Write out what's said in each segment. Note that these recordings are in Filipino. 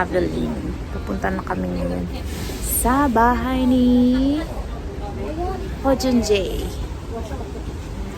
traveling. Pupunta na kami ngayon sa bahay ni Ho Jun Jae.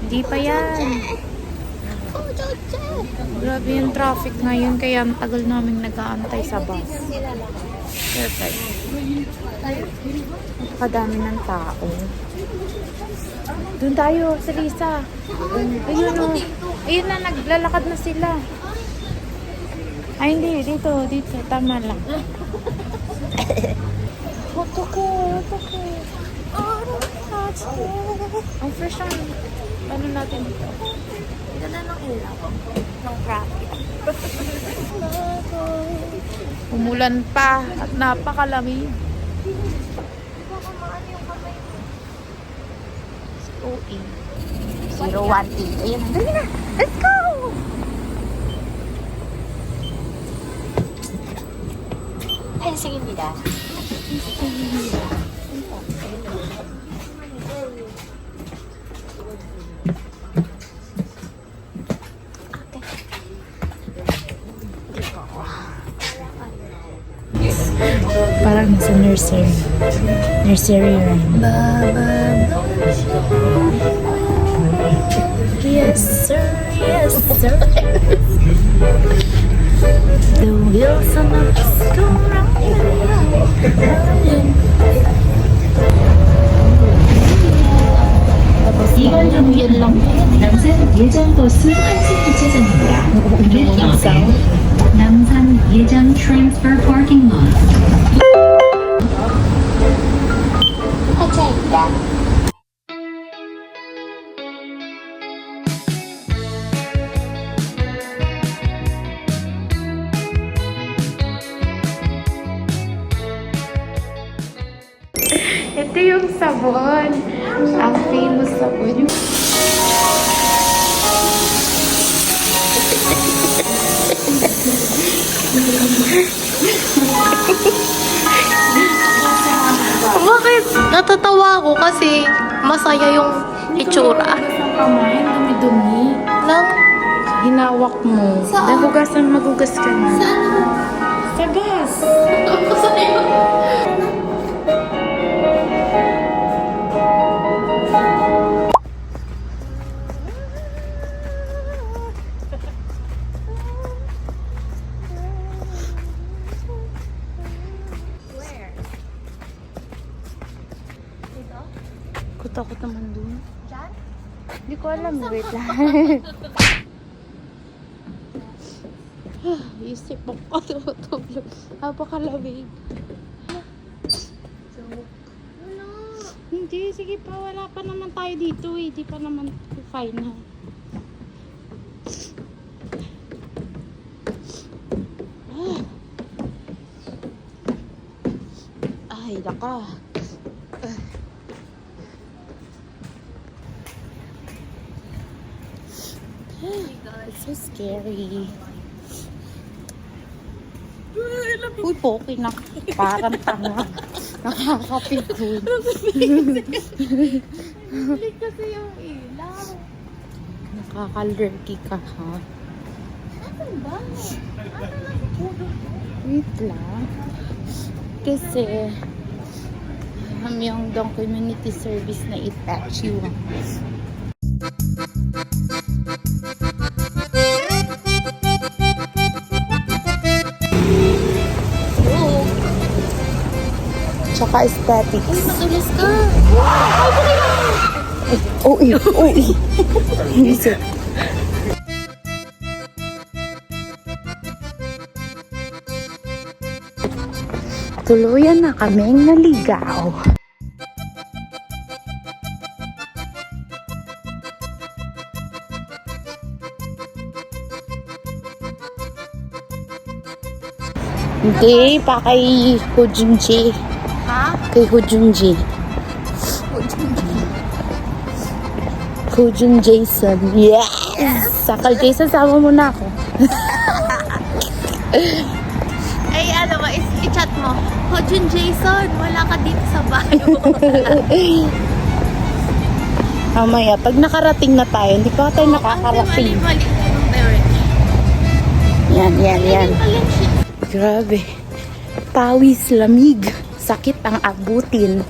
Hindi pa yan. Grabe yung traffic ngayon, kaya ang tagal namin nag-aantay sa bus. Perfect. Napakadami ng tao. Doon tayo sa Lisa. Ayun o. Ayun na, naglalakad na sila. Ay, hindi. Dito. Tama lang. Ito ko. Ang fresh ang ano natin dito. Ganda ng ilaw. Ng traffic. Umulan pa at napakalamig. OE 018. Ayan, dali na. Let's go! 한승입니다. Parang sa nursery. Nursery rhyme. Yes, sir. Yes, sir. The wheels on the bus go round and round. 이번 정류는 남산 예정버스 환승주차장입니다. 남산 예정 트랜스퍼 파킹 lot. 하차입니다. Ito yung sabon. Ang famous sabon. Bakit? Natatawa ako kasi masaya yung itsura. Sa kamay, dumi-dumi. Lang, Hinawak mo. Saan? Magugas ka na. Sa gas. Takot naman dun. Hindi ko alam. Wait lang. Isip ako tutulog. Napakalamig. Hindi, sige pa. Wala pa naman tayo dito eh. Di pa naman final. Ay, naka. It's so scary. Uy, poki na. Parang tanga. Nakakapikon. Balik kasi yung ilaw. Nakakalurky ka, ha? Ano ba? Wait lang. Kasi yung community service na Itachi. Tsaka aesthetics. Matulis ka. Uy. Visit. Tuluyan na kaming naligaw. Hindi, pa kay Ho Jun Jae. Ha? Kay Ho Jun Jae. Ho Jun Jason. Yes! Sakal Jason, sama mo na ako. Ay, ano ba? I-chat mo. Ho Jun Jason, wala ka dito sa bayo. Mamaya, pag nakarating na tayo, hindi pa tayo nakakarating. Mali. Yan. Mali. Grabe. Pawis, lamig. Sakit ang abutin.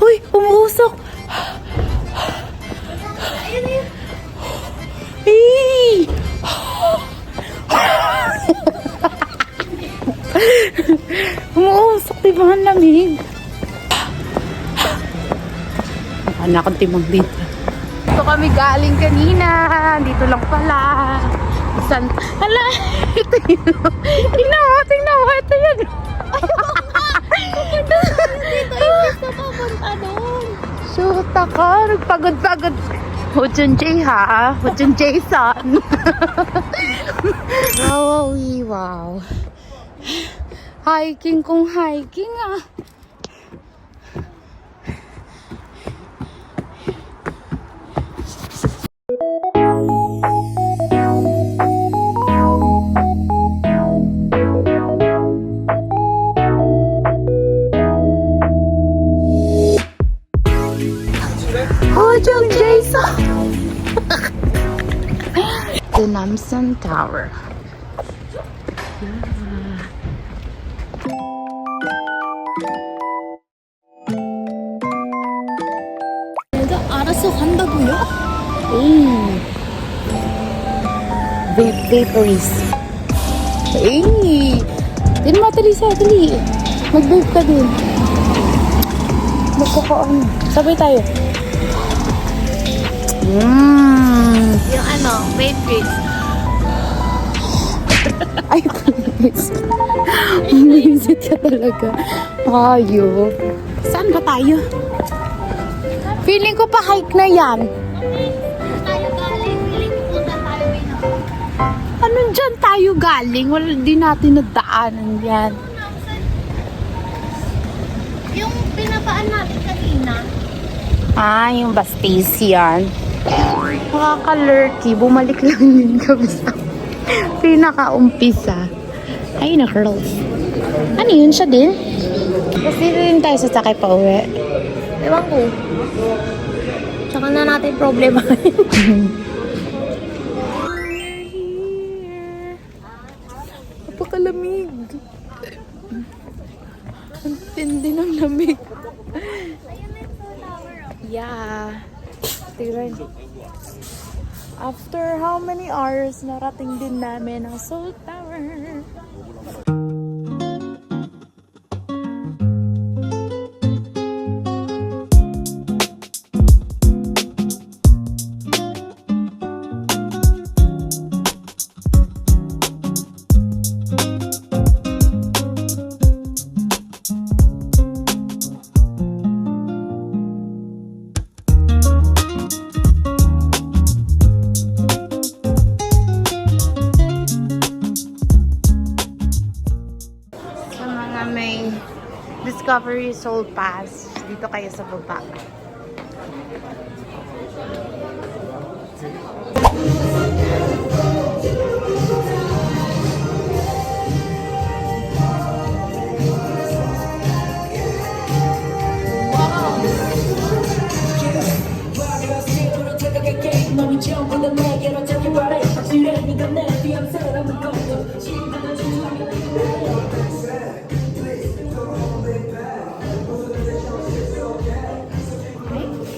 Hoy, umuusok. Hey! Umuusok, diba ang lamig? Anak ang timang dito. Dito kami galing kanina. Dito lang pala. Isan... Hala! Ito yun. Tingnan mo. Ito yun. Dito, imbis na papunta doon. Shoot ako. Nagpagod-pagod. Hojun Jay ha. Hojun Jason. Wow. Hiking kung hiking ah. Hojun Jason. The Namsan Tower. 내가 알아서 간다고요? Vapories. Din mo, dali. Mag-vape ka din. Magkakaon. Sabay tayo. Yung ano, Matrix. Ay, please. Umisit ka talaga. Ayop. Saan ba tayo? Feeling ko pa hike na yan. Tayo galing, piling pupunta tayo Ano dyan tayo galing? Wala din natin nadaanan yan. Yung pinapaan natin kanina. Yung Bastis yan. Nakaka-lurky. Bumalik lang din kami sa pinaka-umpisa. Ay, na-close. Ano yun siya din? Tapos dito din tayo sa sakay pa uwi. Ewan ko. Tsaka na natin problema. Napakalamig. Ang tindi ng lamig. Yeah. Tignan. After how many hours, narating din namin ang Seoul Tower. Discovery Seoul Pass. Dito kayo sa baba.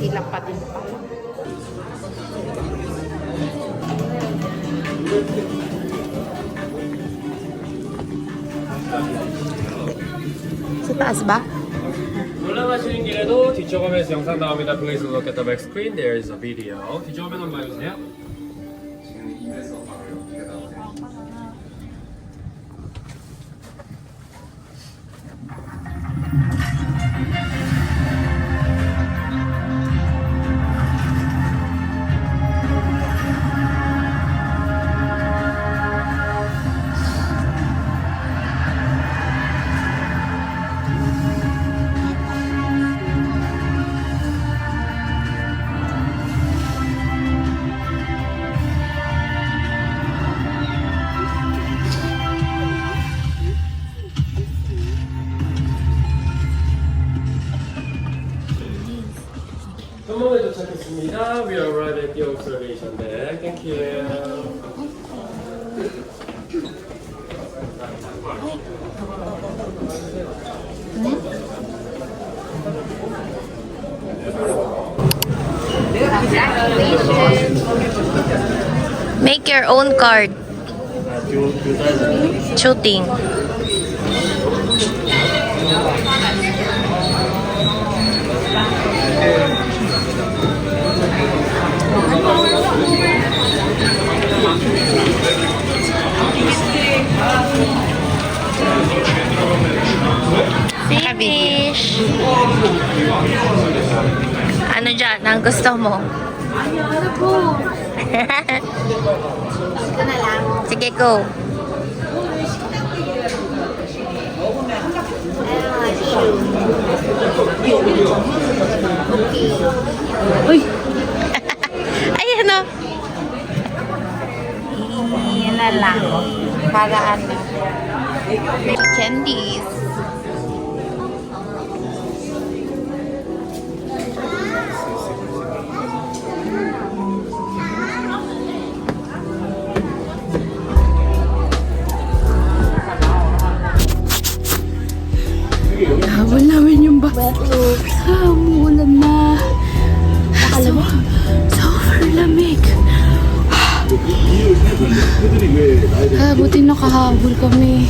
Hilak pa din pa. Sa taas ba? 올라가시는 길에도 뒤쪽 화면에서 영상 나옵니다. Please look at the back screen. There is a video. 뒤쪽 화면 한번 봐주세요. 한번에 도착했습니다. We arrived at the observation deck. Thank you. Make your own card. Shooting. Finish. Ano dyan? Ang gusto mo? Sige, go. Uy! Ayan o. Yan na lang. Para ano. Candies. Habol namin yung bus. Umuulan na. Super lamig. Buti nakahabol kami.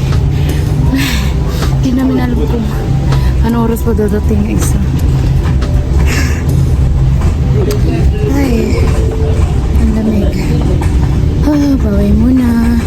Hindi namin alam kung ano oras pa dadating yung isa. Ay, ang lamig. Baway muna.